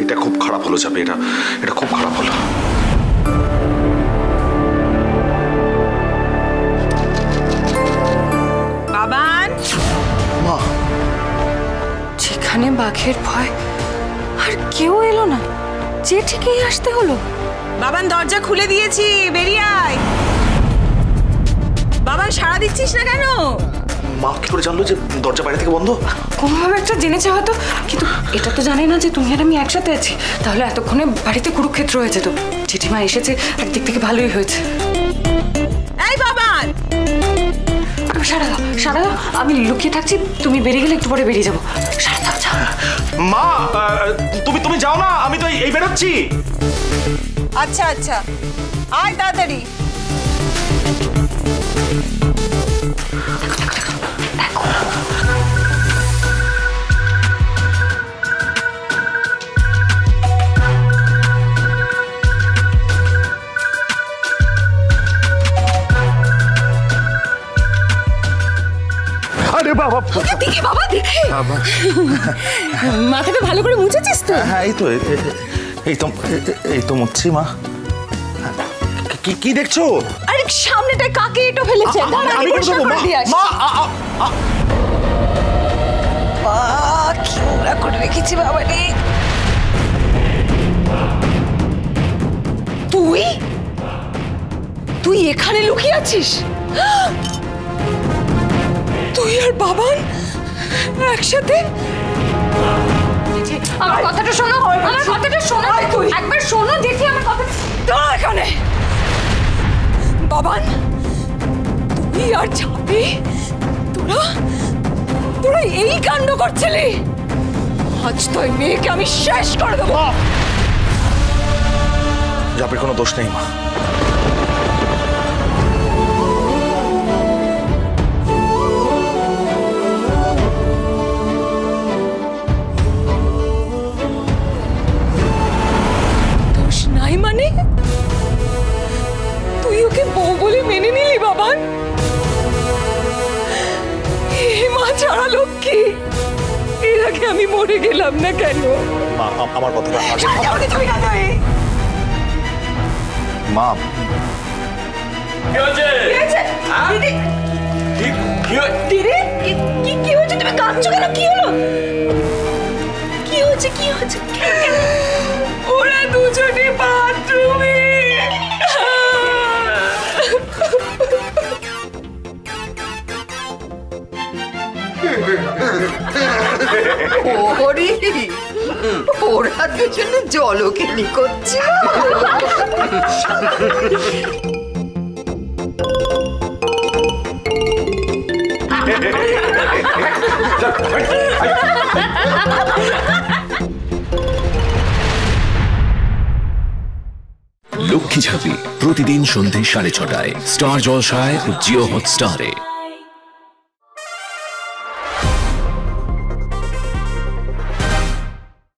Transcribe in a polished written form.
এটা খুব খারাপ হলো চাপে, এটা খুব খারাপ হলো। বাবান, মা, যেখানে বাঘের ভয় আর কেউ এলো না, যে ঠিকই আসতে হলো। বাবান দরজা খুলে দিয়েছি, বেরিয়ে আয়। বাবান সাড়া দিচ্ছিস না কেন? মা কি করে জানলো যে দরজা বাইরে থেকে বন্ধ? কোনোভাবে একটা জেনেছে হয়তো, কিন্তু এটা তো জানে না যে তুমি আর আমি একসাথে আছি। তাহলে এতক্ষণে বাড়িতে কুরুক্ষেত্র হয়ে যেত। জেঠিমা এসেছে, একদিক থেকে ভালোই হয়েছে। এই বাবান, সারা দাও, আমি লুকিয়ে থাকছি, তুমি বেরিয়ে গেলে একটু পরে বেরিয়ে যাবো। সারা দাও, যাও। মা, তুমি যাও না, আমি তো এই বেরোচ্ছি। আচ্ছা আচ্ছা, আয় তাড়াতাড়ি। আরে বাবা, দেখে বাবা, দেখে মাথাটা ভালো করে মুছেছিস তো? হ্যাঁ, এই তো মুছছি। মা, কি দেখছো? আরে সামনেটায় কাকে এটো ফেলেছে। আমি করে দেবো। মা, কি ওরা করে রেখেছি বাবা রে। তুই এখানে লুকিয়ে আছিস? তুই আর বাবান একসাথে? আমার কথাটা শোনো, আমার কথাটা শোনো, একবার শোনো দেখি আমার কথাটা। দাঁড়া এখানে। বাবান, তুই আর চাপি তোরা এই কাণ্ড করছিলি? আজ তো এই মেয়েকে আমি শেষ করে দেবো। জাপের কোনো দোষ নেই মা। দোষ নাই মানে? তুই ওকে বউ বলে মেনে নিলি বাবান? মা ছাড়া লক্ষ্মী, এর আগে আমি মরে গেলাম না কেন? মা, আমার কথাটা আগে। মা, কি হয়েছে? তুমি কাঁদছো কেন? কি হলো? কি হয়েছে? ওরা দুজনে বাথরুমে। ওরা দুজনে জলকেলি করছে। লক্ষ্মী ঝাঁপি প্রতিদিন সন্ধ্যে 6:30টায় স্টার জলসায় ও জিও হটস্টারে।